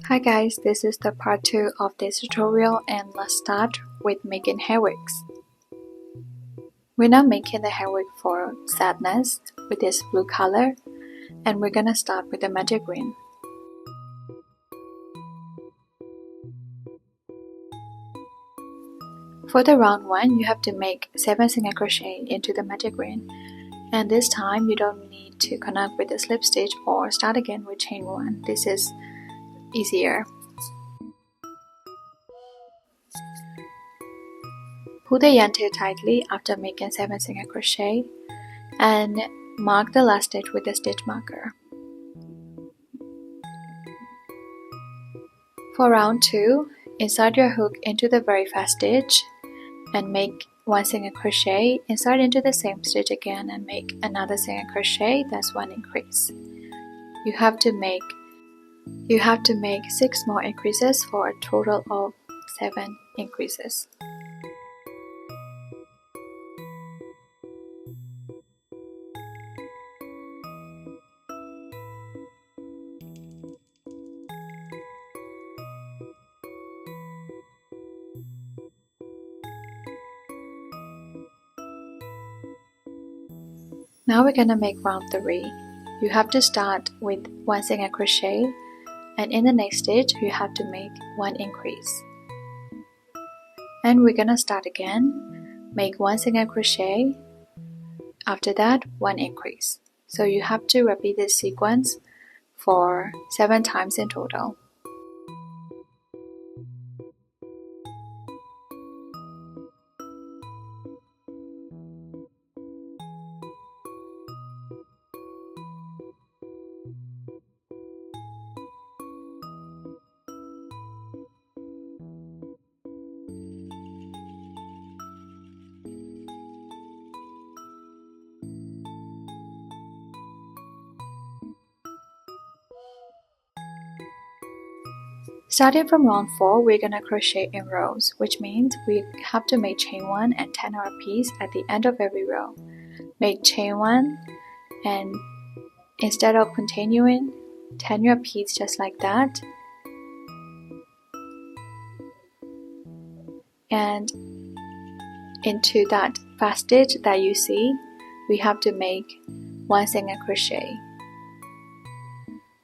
Hi guys, this is the part 2 of this tutorial and let's start with making hair wigs. We're now making the hair wig for Sadness with this blue color and we're gonna start with the magic green. For the round one, you have to make 7 single crochet into the magic green, and this time you don't need to connect with the slip stitch or start again with chain 1. This is easier. Pull the yarn tail tightly after making 7 single crochet and mark the last stitch with the stitch marker. For round 2, insert your hook into the very first stitch and make 1 single crochet, insert into the same stitch again and make another single crochet, that's 1 increase. You have to make 6 more increases for a total of 7 increases. Now we're gonna make round 3. You have to start with 1 single crochet and in the next stitch you have to make 1 increase. And we're gonna start again, make 1 single crochet, after that 1 increase. So you have to repeat this sequence for 7 times in total. Starting from round 4, we're gonna crochet in rows, which means we have to make chain 1 and turn our piece at the end of every row. Make chain 1 and instead of continuing, turn your piece just like that. And into that first stitch that you see, we have to make 1 single crochet.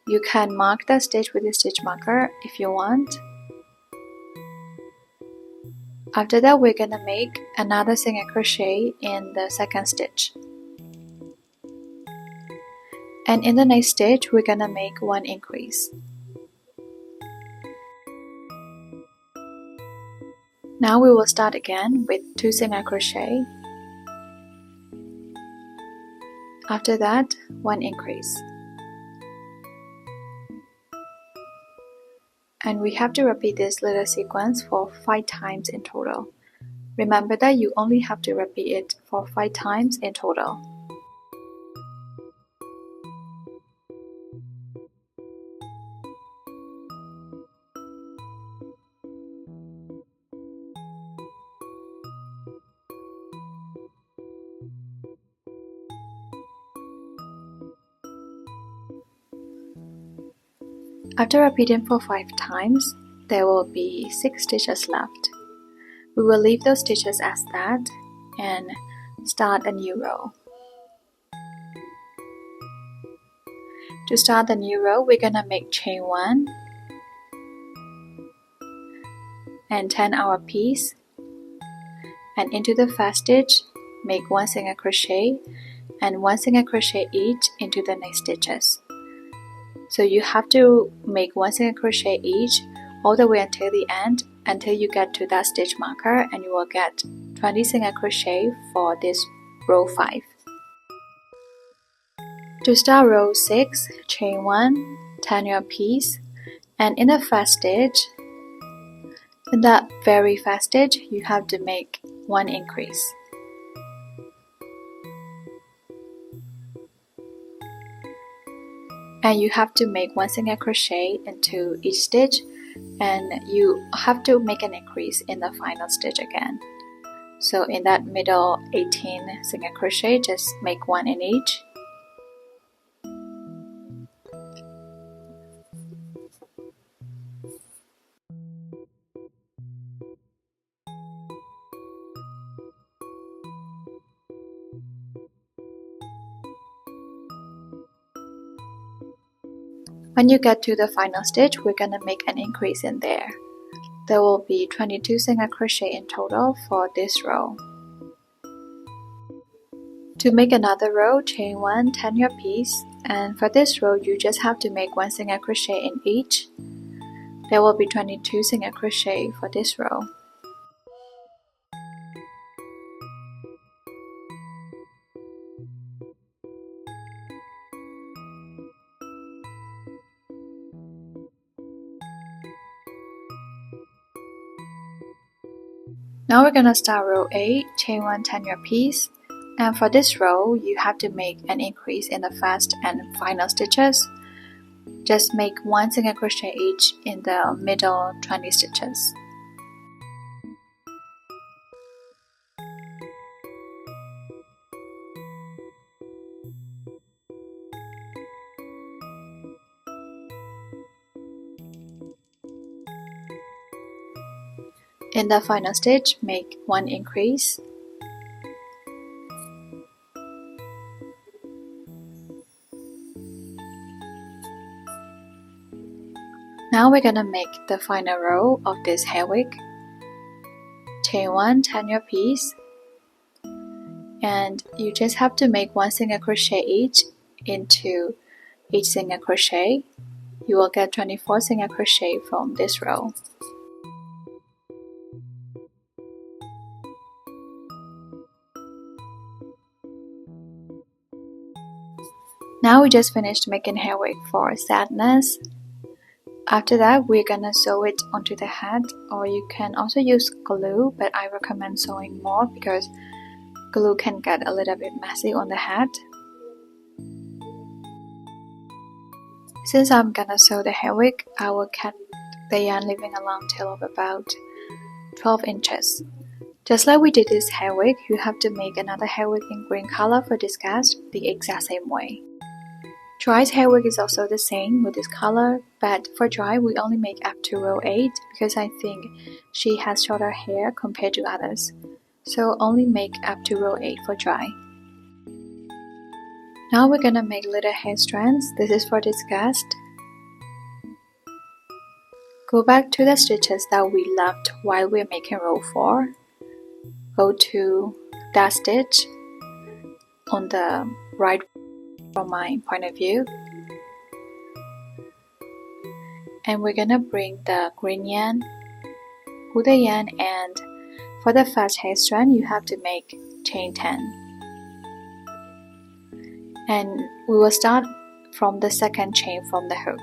You can mark the stitch with a stitch marker if you want. After that, we're gonna make another single crochet in the second stitch. And in the next stitch, we're gonna make 1 increase. Now we will start again with 2 single crochet. After that, 1 increase. And we have to repeat this little sequence for 5 times in total. Remember that you only have to repeat it for 5 times in total. After repeating for 5 times, there will be 6 stitches left. We will leave those stitches as that and start a new row. To start the new row, we're gonna make chain 1 and turn our piece, and into the first stitch, make 1 single crochet and 1 single crochet each into the next stitches. So you have to make 1 single crochet each all the way until the end, until you get to that stitch marker, and you will get 20 single crochet for this row 5. To start row 6, chain 1, turn your piece, and in the first stitch, in that very first stitch, you have to make 1 increase. And you have to make 1 single crochet into each stitch, and you have to make an increase in the final stitch again. So in that middle 18 single crochet, just make 1 in each. When you get to the final stitch, we're gonna make an increase in there. There will be 22 single crochet in total for this row. To make another row, chain 1, turn your piece, and for this row you just have to make 1 single crochet in each. There will be 22 single crochet for this row. Now we're gonna start row 8, chain 1, turn your piece, and for this row you have to make an increase in the first and final stitches. Just make 1 single crochet each in the middle 20 stitches. In the final stitch, make 1 increase. Now we're gonna make the final row of this hair wig. Chain 1, turn your piece, and you just have to make 1 single crochet each into each single crochet. You will get 24 single crochet from this row. Now we just finished making hair wig for Sadness. After that, we're gonna sew it onto the head, or you can also use glue, but I recommend sewing more because glue can get a little bit messy on the head. Since I'm gonna sew the hair wig, I will cut the yarn leaving a long tail of about 12 inches. Just like we did this hair wig, you have to make another hair wig in green color for DISGUST the exact same way. Dry's hair wig is also the same with this color, but for Dry we only make up to row 8 because I think she has shorter hair compared to others. So only make up to row 8 for Dry. Now we're gonna make little hair strands. This is for DISGUST. Go back to the stitches that we left while we're making row 4. Go to that stitch on the right from my point of view, and we're gonna bring the green yarn, pull the yarn, and for the first hair strand you have to make chain 10, and we will start from the second chain from the hook.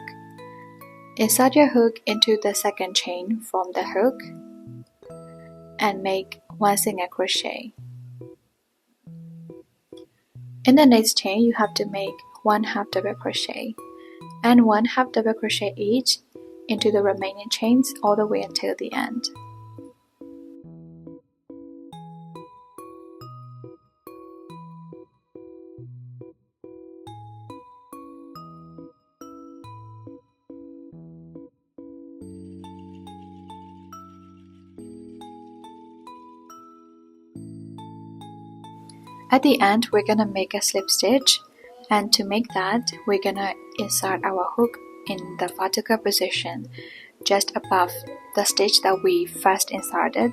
Insert your hook into the second chain from the hook and make 1 single crochet. In the next chain, you have to make 1/2 double crochet and 1/2 double crochet each into the remaining chains all the way until the end. At the end, we're gonna make a slip stitch, and to make that, we're gonna insert our hook in the vertical position just above the stitch that we first inserted,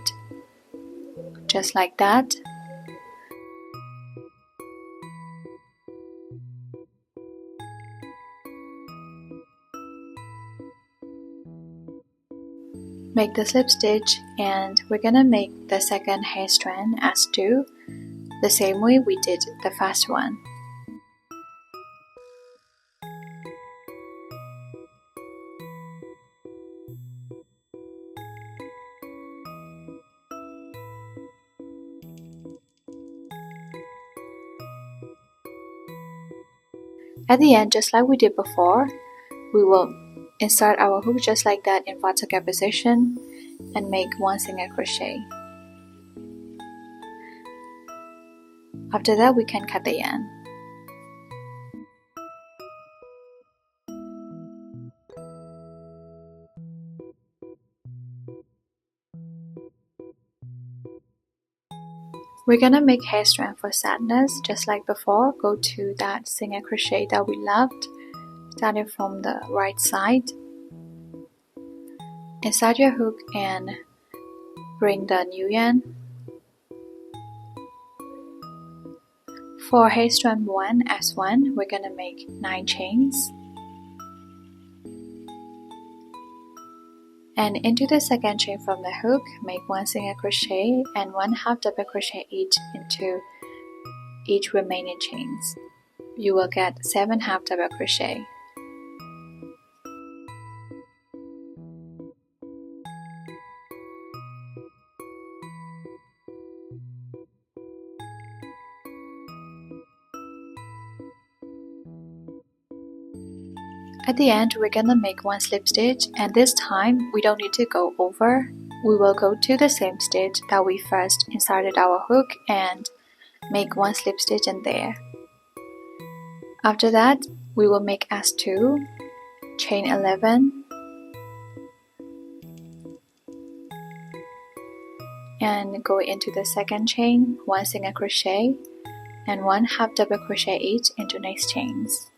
just like that. Make the slip stitch, and we're gonna make the second hair strand as 2, the same way we did the first one. At the end, just like we did before, we will insert our hook just like that in vertical position and make 1 single crochet. After that, we can cut the yarn. We're gonna make hair strand for Sadness just like before. Go to that single crochet that we left, starting from the right side. Insert your hook and bring the new yarn. For hair strand 1 S1, we're gonna make 9 chains. And into the second chain from the hook, make 1 single crochet and 1/2 double crochet each into each remaining chains. You will get 7 half double crochet. At the end, we're gonna make 1 slip stitch, and this time we don't need to go over. We will go to the same stitch that we first inserted our hook and make 1 slip stitch in there. After that, we will make S2, chain 11, and go into the second chain, 1 single crochet and 1/2 double crochet each into next chains.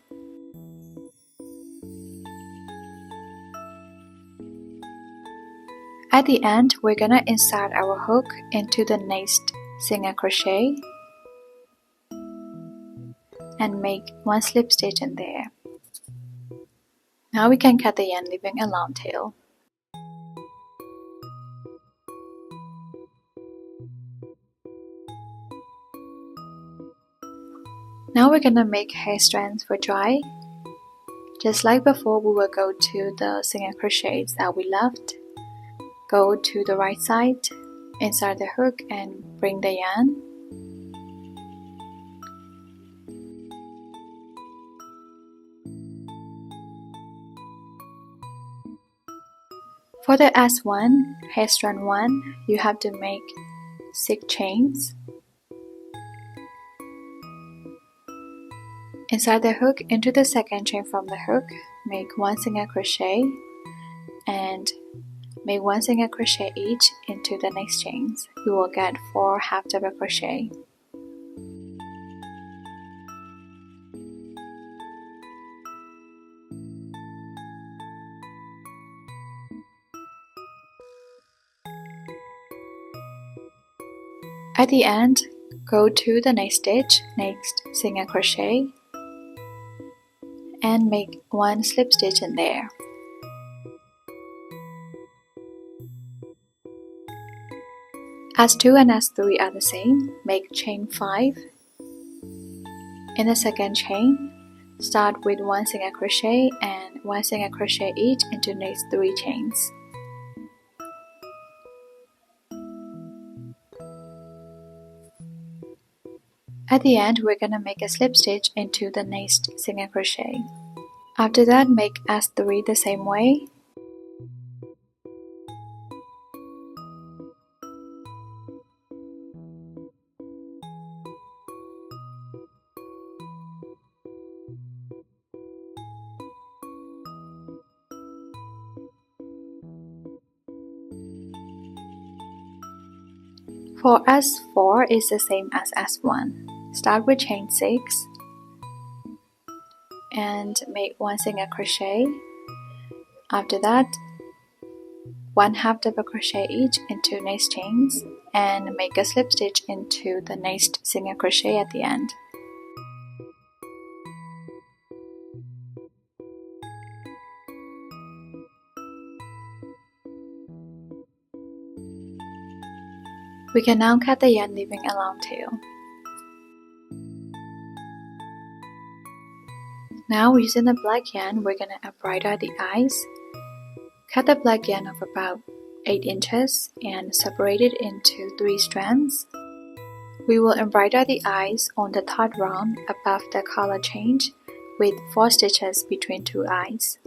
At the end, we're gonna insert our hook into the next single crochet and make 1 slip stitch in there. Now we can cut the yarn, leaving a long tail. Now we're gonna make hair strands for dry. Just like before, we will go to the single crochets that we left. Go to the right side, insert the hook and bring the yarn. For the S1, hair strand 1, you have to make 6 chains. Insert the hook into the second chain from the hook, make 1 single crochet and make 1 single crochet each into the next chains. You will get 4 half double crochet. At the end, go to the next stitch, next single crochet, and make 1 slip stitch in there. S2 and S3 are the same. Make chain 5. In the second chain, start with 1 single crochet and 1 single crochet each into next 3 chains. At the end, we're gonna make a slip stitch into the next single crochet. After that, make S3 the same way. For S4 is the same as S1. Start with chain 6 and make 1 single crochet. After that, 1/2 double crochet each into next chains and make a slip stitch into the next single crochet at the end. We can now cut the yarn, leaving a long tail. Now, using the black yarn, we're gonna embroider the eyes. Cut the black yarn of about 8 inches and separate it into 3 strands. We will embroider the eyes on the third round above the color change with 4 stitches between 2 eyes.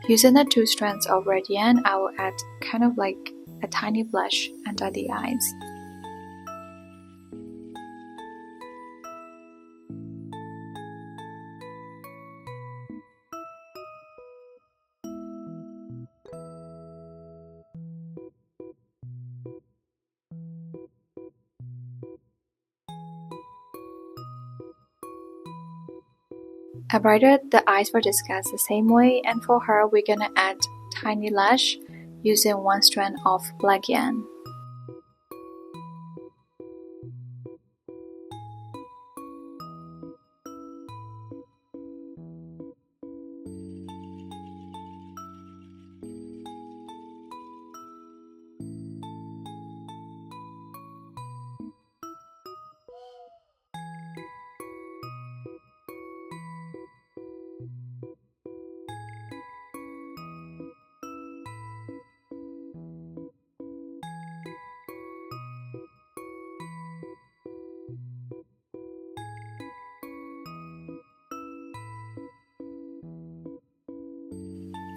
Using the 2 strands of red yarn, I will add kind of like a tiny blush under the eyes. Embroidered the eyes for DISGUST the same way, and for her we're gonna add tiny lash using 1 strand of black yarn.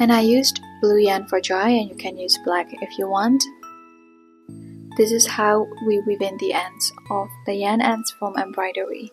And I used blue yarn for dry, and you can use black if you want. This is how we weave in the ends of the yarn ends from embroidery.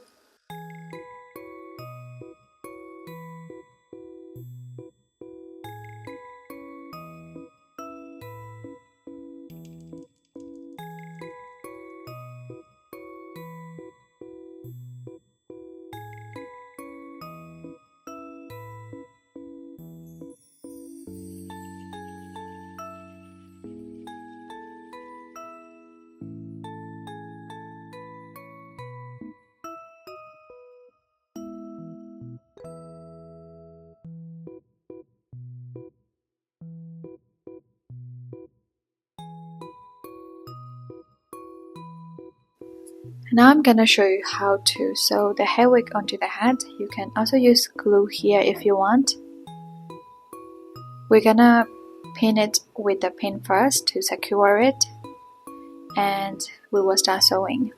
Now I'm gonna show you how to sew the hair wig onto the head. You can also use glue here if you want. We're gonna pin it with the pin first to secure it, and we will start sewing.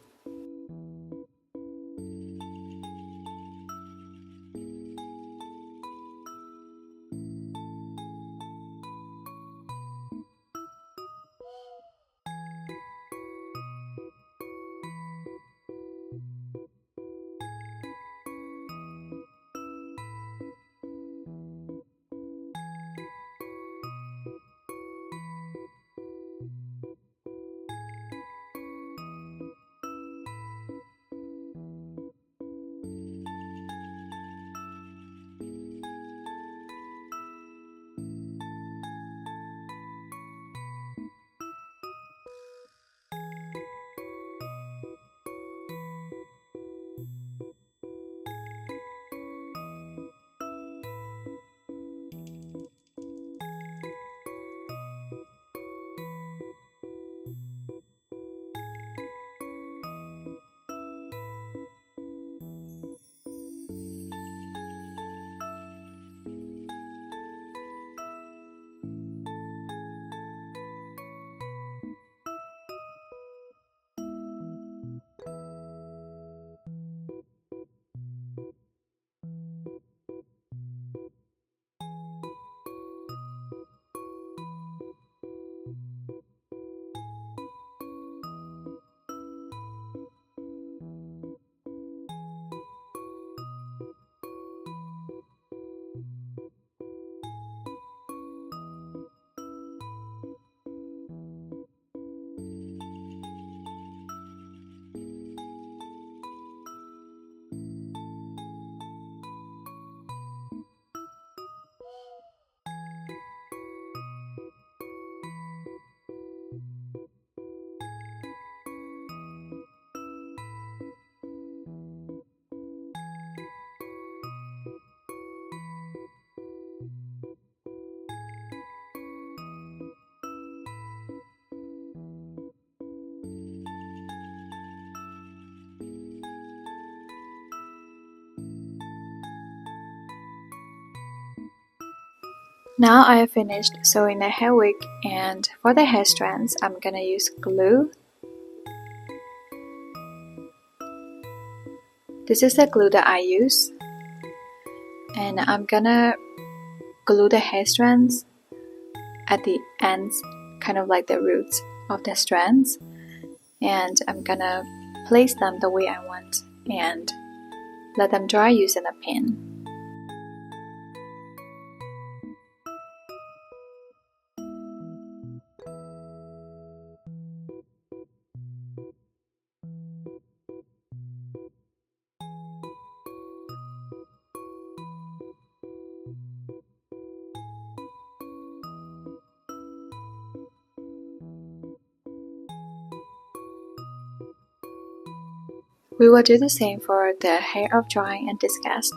Now I have finished sewing the hair wig, and for the hair strands I'm gonna use glue. This is the glue that I use, and I'm gonna glue the hair strands at the ends, kind of like the roots of the strands, and I'm gonna place them the way I want and let them dry using a pin. We will do the same for the hair of drawing and disgust.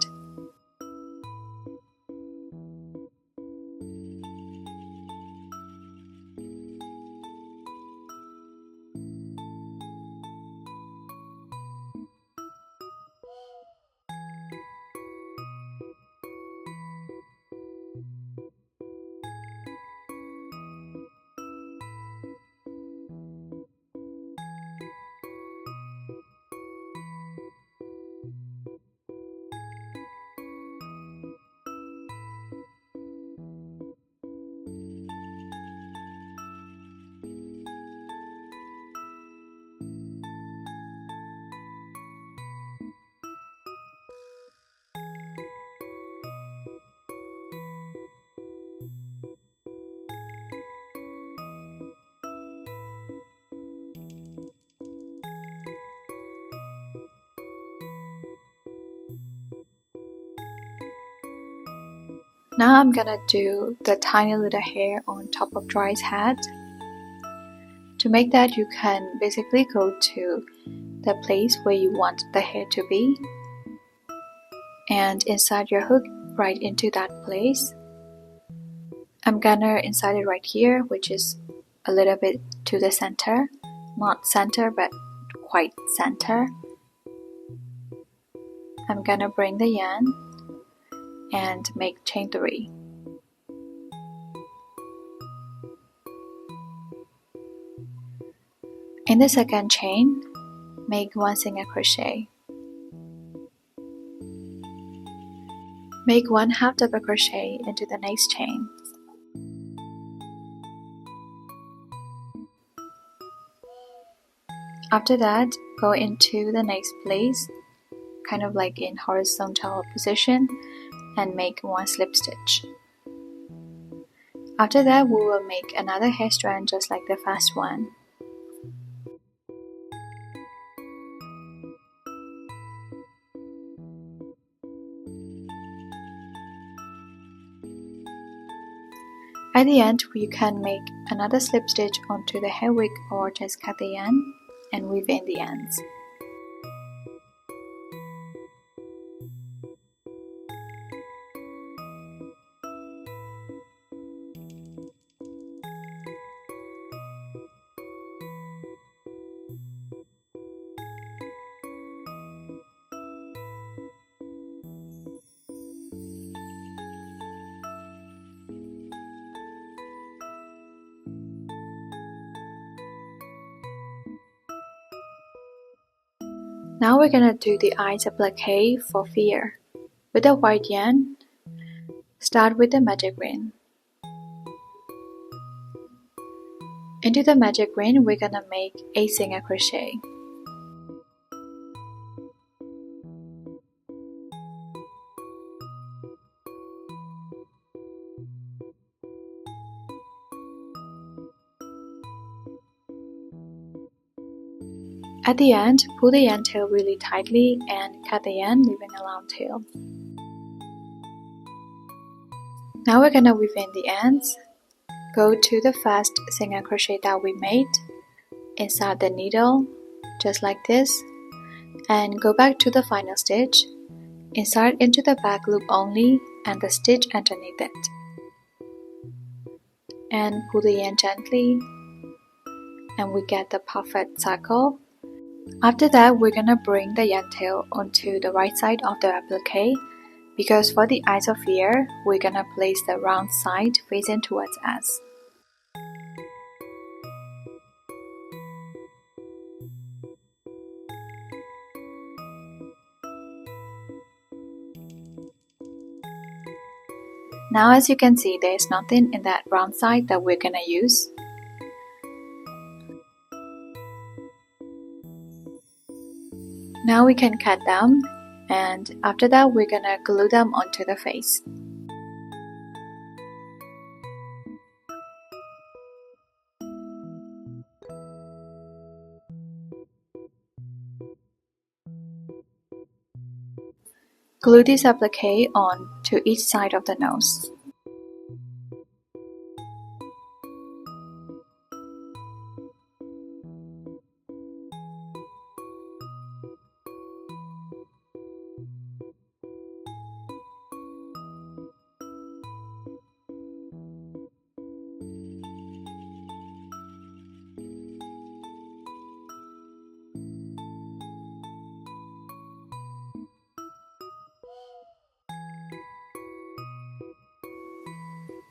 Now I'm gonna do the tiny little hair on top of Dry's head. To make that, you can basically go to the place where you want the hair to be and insert your hook right into that place. I'm gonna insert it right here, which is a little bit to the center, not center but quite center. I'm gonna bring the yarn and make chain 3. In the second chain, make 1 single crochet. Make 1 half double crochet into the next chain. After that, go into the next place, kind of like in horizontal position, and make 1 slip stitch. After that, we will make another hair strand just like the first one. At the end, you can make another slip stitch onto the hair wig or just cut the yarn and weave in the ends. Now we're gonna do the eyes applique for fear. With the white yarn, start with the magic ring. Into the magic ring, we're gonna make 8 single crochet. At the end, pull the yarn tail really tightly and cut the yarn, leaving a long tail. Now we're gonna weave in the ends. Go to the first single crochet that we made, insert the needle, just like this, and go back to the final stitch, insert into the back loop only and the stitch underneath it. And pull the yarn gently, and we get the perfect circle. After that, we're gonna bring the yarn tail onto the right side of the applique, because for the eyes of fear, we're gonna place the round side facing towards us. Now as you can see, there is nothing in that round side that we're gonna use. Now we can cut them, and after that we're gonna glue them onto the face. Glue this applique on to each side of the nose.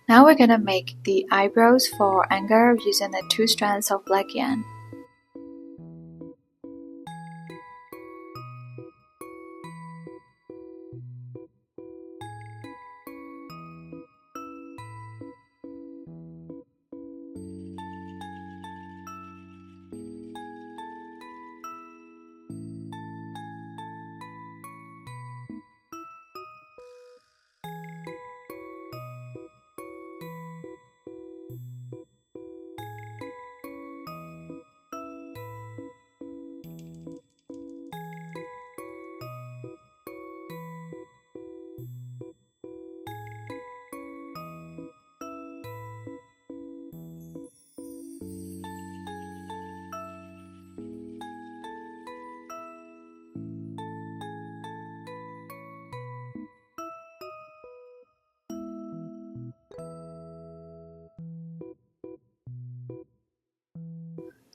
Now we're gonna make the eyebrows for anger using the 2 strands of black yarn.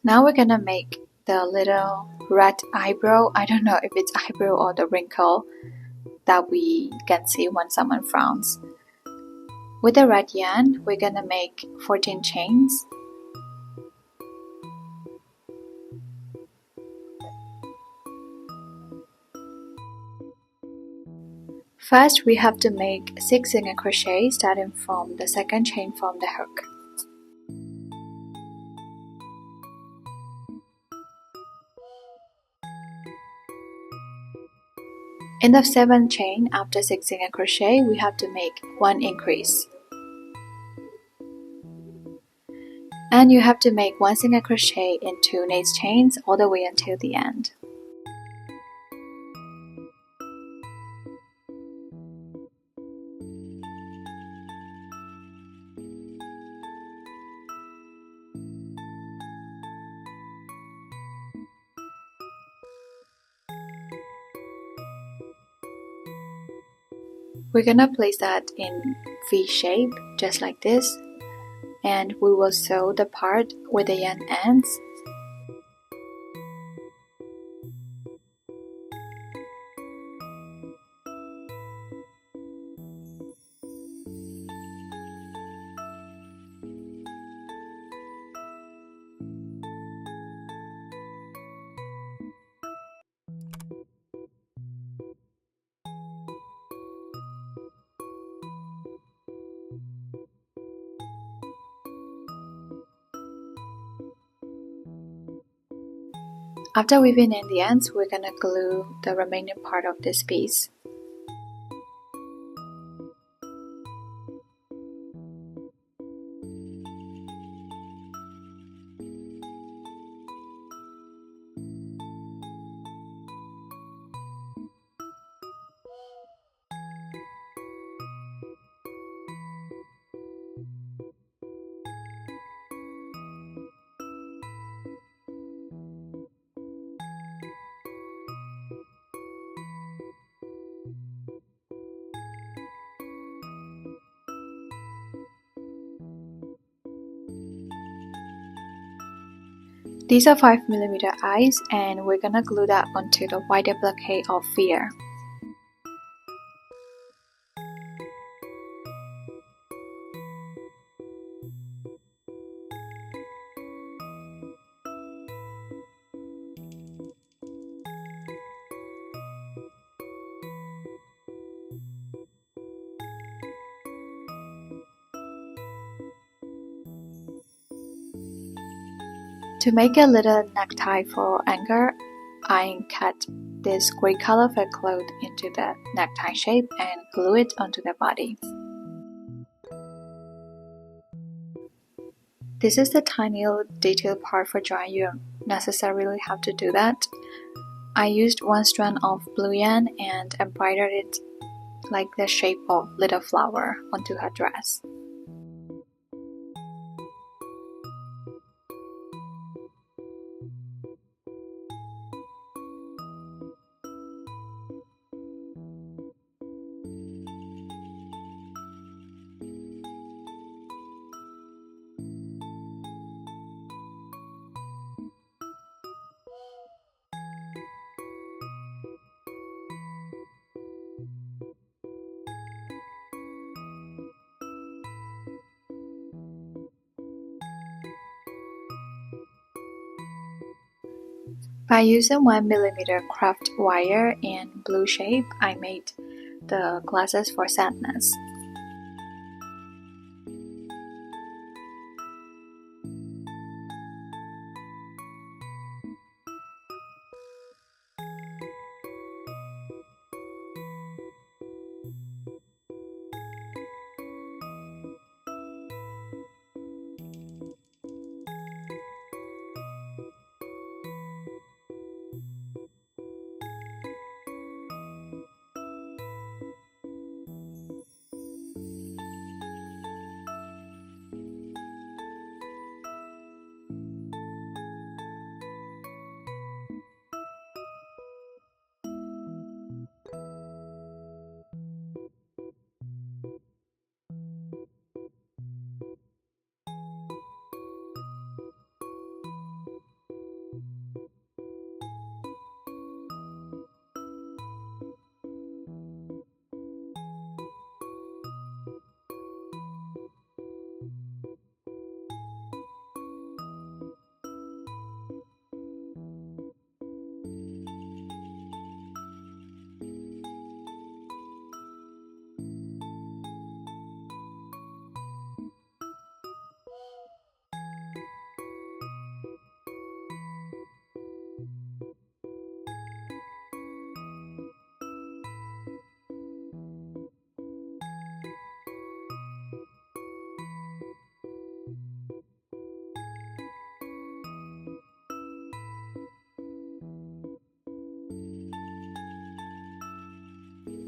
Now we're gonna make the little red eyebrow. I don't know if it's eyebrow or the wrinkle that we can see when someone frowns. With the red yarn, we're gonna make 14 chains. First, we have to make 6 single crochet starting from the second chain from the hook. In the 7th chain, after 6 single crochet, we have to make 1 increase. And you have to make 1 single crochet in 2 next chains all the way until the end. We're gonna place that in V shape, just like this, and we will sew the part where the yarn ends. After weaving in the ends, we're gonna glue the remaining part of this piece. These are 5mm eyes, and we're gonna glue that onto the white applique of Fear. To make a little necktie for Anger, I cut this gray color felt cloth into the necktie shape and glue it onto the body. This is the tiny little detail part for drawing. You don't necessarily have to do that. I used one strand of blue yarn and embroidered it like the shape of little flower onto her dress. By using 1mm craft wire in blue shape, I made the glasses for sadness.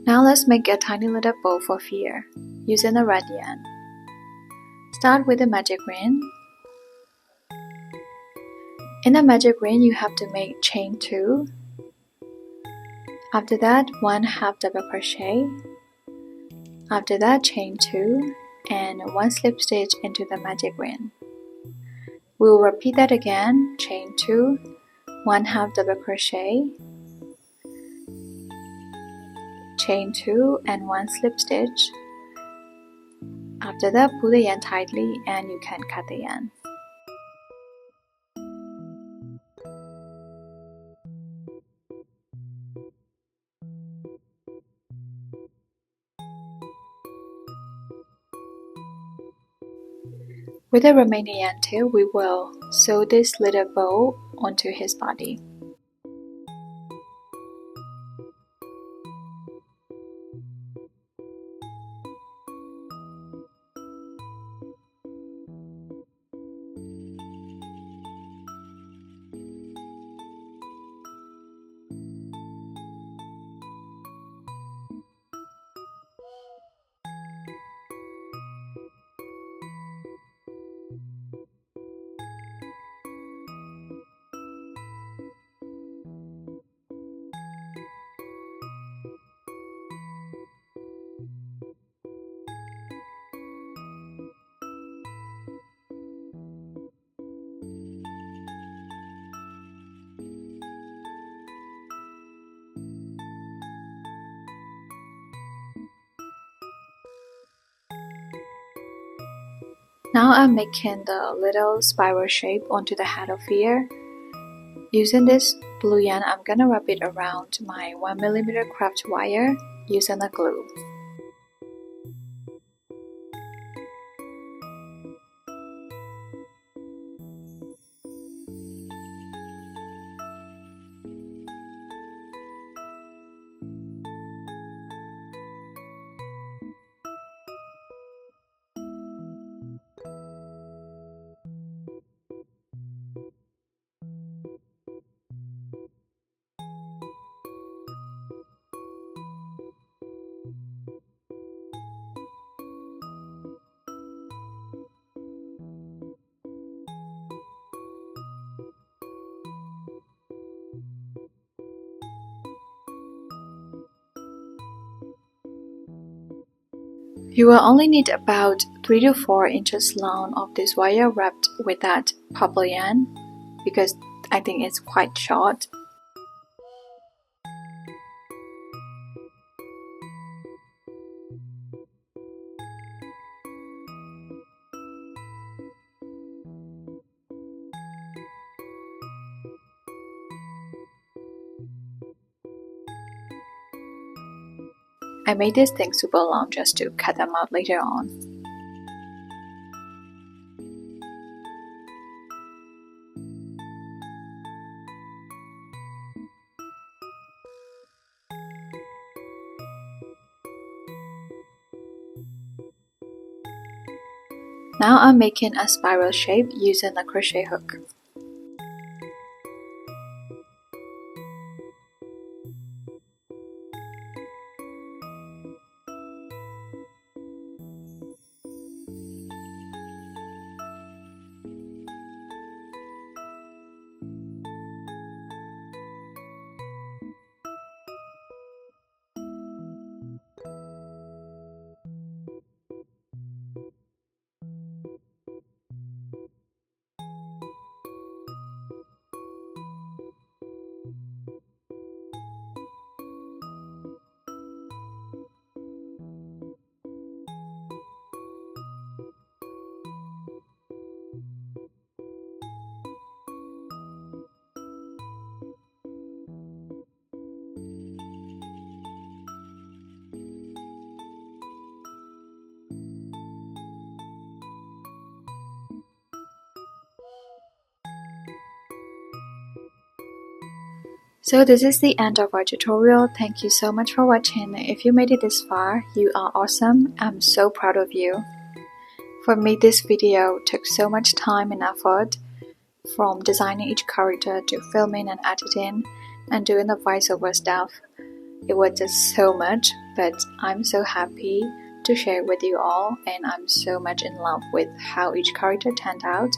Now let's make a tiny little bow for fear, using a red yarn. Start with the magic ring. In the magic ring, you have to make chain 2. After that, 1 half double crochet. After that, chain 2 and 1 slip stitch into the magic ring. We will repeat that again, chain 2, 1 half double crochet, chain 2 and 1 slip stitch. After that, pull the yarn tightly and you can cut the yarn. With the remaining yarn tail, we will sew this little bow onto his body. Now I'm making the little spiral shape onto the head of ear. Using this blue yarn, I'm gonna wrap it around my 1mm craft wire using a glue. You will only need about 3 to 4 inches long of this wire wrapped with that purple yarn because I think it's quite short. I made this thing super long just to cut them out later on. Now I'm making a spiral shape using a crochet hook. So this is the end of our tutorial. Thank you so much for watching. If you made it this far, you are awesome. I'm so proud of you. For me, this video took so much time and effort, from designing each character to filming and editing and doing the voiceover stuff. It was just so much, but I'm so happy to share with you all, and I'm so much in love with how each character turned out.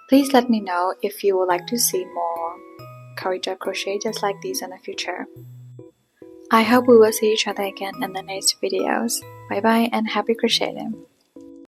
Please let me know if you would like to see more character crochet just like these in the future. I hope we will see each other again in the next videos. Bye bye and happy crocheting!